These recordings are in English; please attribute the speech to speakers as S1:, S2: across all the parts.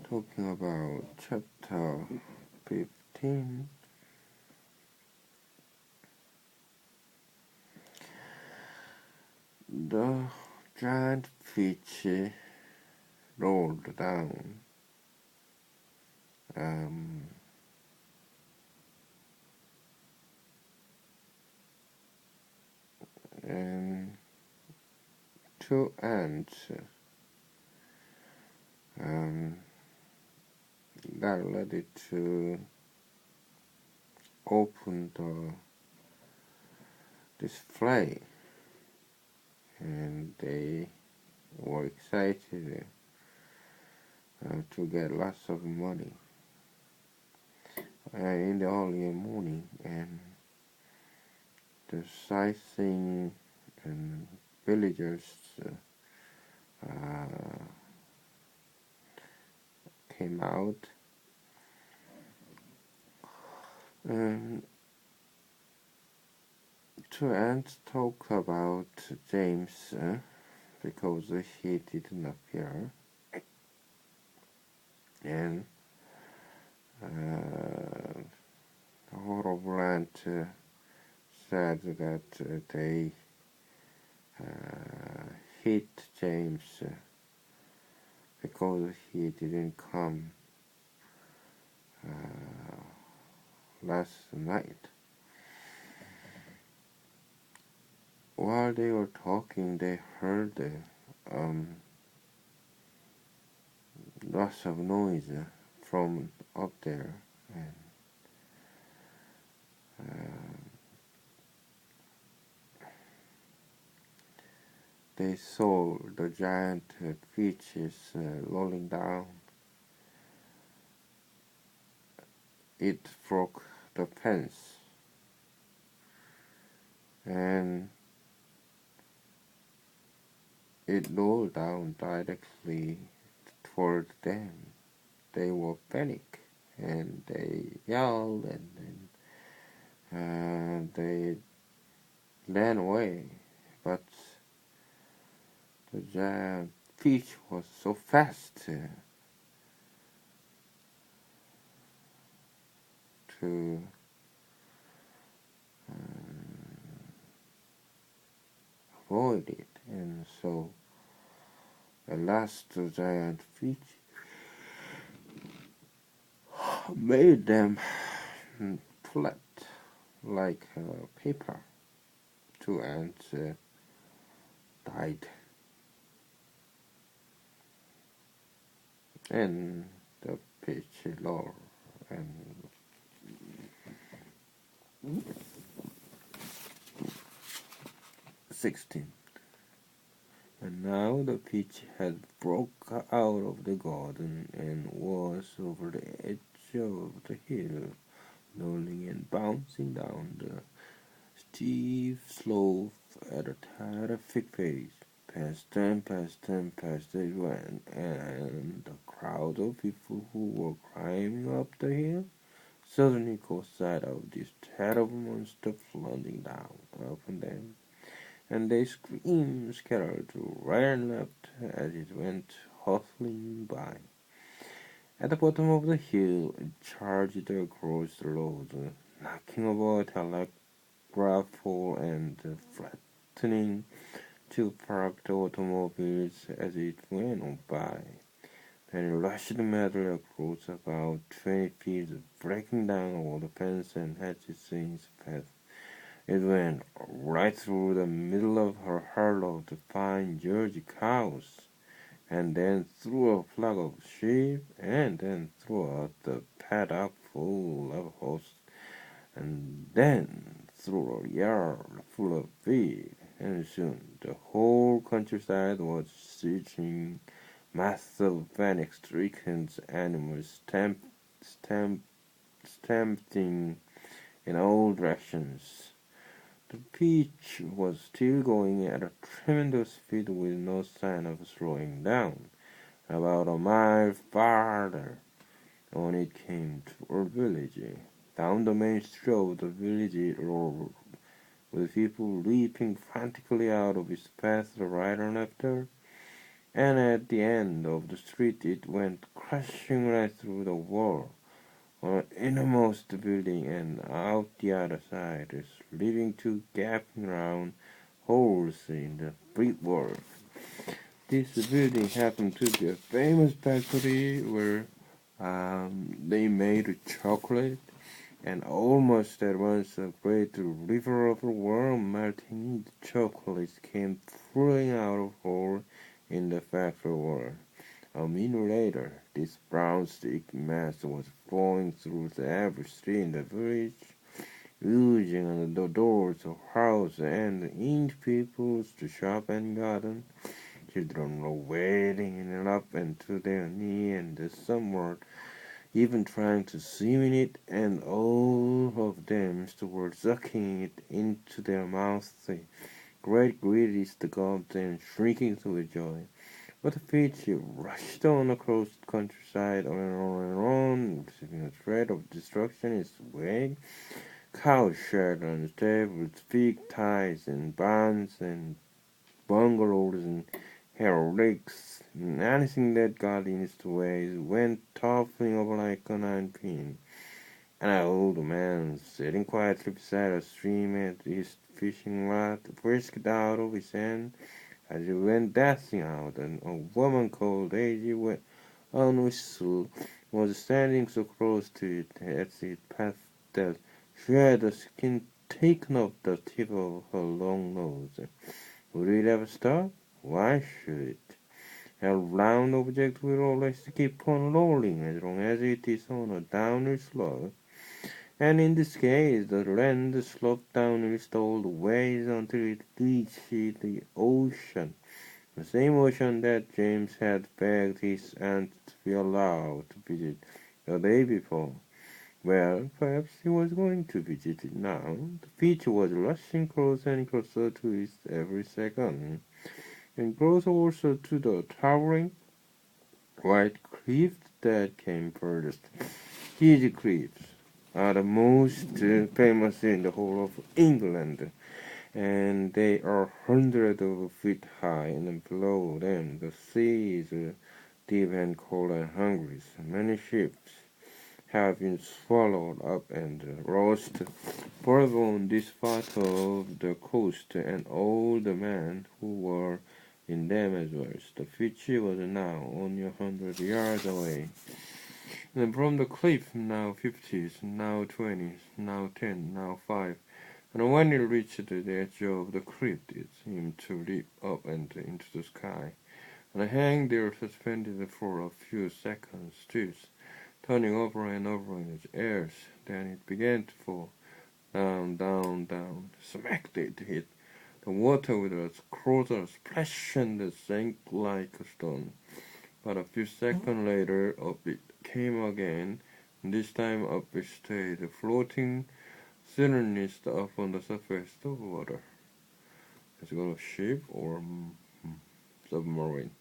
S1: talking about chapter 15. The giant fish rolled down and two ants got ready to open the display, and they were excited to get lots of money in the early morning, and the sightseeing and villagers came out, and two ants talk about James because he didn't appear, and the horrible ant said that they hit James because he didn't come last night. While they were talking, they heard lots of noise from up there, and they saw the giant fishes rolling down. It broke the fence, and it rolled down directly toward them. They were panicked, and they yelled, and they ran away. But the giant fish was so fast to avoid it, and so at last the giant fish made them flat like paper. Two ants died, and the fish rolled and 16. And now the peach had broke out of the garden and was over the edge of the hill, rolling and bouncing down the steep slope at a terrific pace. Past them it went, and the crowd of people who were climbing up the hill suddenly caught sight of this terrible monster floating down upon them, and they screamed, scattered to right and left as it went hurtling by. At the bottom of the hill, it charged across the road, knocking over a telegraph pole and flattening two parked automobiles as it went on by. Then it rushed madly across about 20 feet, breaking down all the fences and hedges in its path. It went right through the middle of her herd of fine Jersey cows, and then through a flock of sheep, and then through the paddock full of horses, and then through a yard full of pig, and soon the whole countryside was searching mass of panic-stricken animals stamping in all directions. The peach was still going at a tremendous speed with no sign of slowing down. About a mile farther on it came to a village. Down the main street of the village road, with people leaping frantically out of its path right and left her, and at the end of the street it went crashing right through the wall on the innermost building and out the other side, leaving two gaping round holes in the brickwork. This building happened to be a famous factory where they made chocolate, and almost at once a great river of warm melting chocolate came flowing out of a hole in the factory wall. A minute later, this brown stick mass was flowing through every street in the village, oozing on the doors of houses and into people's shop and garden. Children were wading up and to their knee, and some were even trying to swim in it, and all of them were sucking it into their mouths. The great greedy gulped and shrieking with joy. But the fish rushed on across the countryside, on and on and on, receiving a threat of destruction in its wake. Cows shed on the tables, pig ties and barns and bungalows and herricks, and anything that got in its way went toppling over like a ninepin. An old man sitting quietly beside a stream at his fishing rod whisked out of his hand as he went dashing out, and a woman called Daisy on whistle was standing so close to it as it passed that she had the skin taken off the tip of her long nose. Would it ever stop? Why should it? A round object will always keep on rolling as long as it is on a downward slope. And in this case, the land sloped downward all the way until it reached the ocean. The same ocean that James had begged his aunt to be allowed to visit the day before. Well, perhaps he was going to visit it now. The beach was rushing closer and closer to it every second, and closer also to the towering white cliff that came furthest. These cliffs are the most famous in the whole of England, and they are hundreds of feet high, and below them the sea is deep and cold and hungry. So many ships have been swallowed up and lost forever on this part of the coast, and all the men who were in them as well. The Fiji was now only 100 yards away. And from the cliff, now 50s, now 20s, now 10, now 5. And when it reached the edge of the cliff, it seemed to leap up and into the sky, and hang there suspended for a few seconds, still turning over and over in its air. Then it began to fall down, down, down. Smack it hit the water with a closer splash and sank like a stone. But a few seconds later, up it came again, and this time up it stayed, floating silently up on the surface of water. Is it a ship or submarine?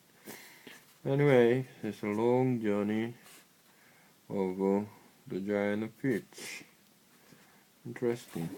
S1: Anyway, it's a long journey of the giant fish. Interesting.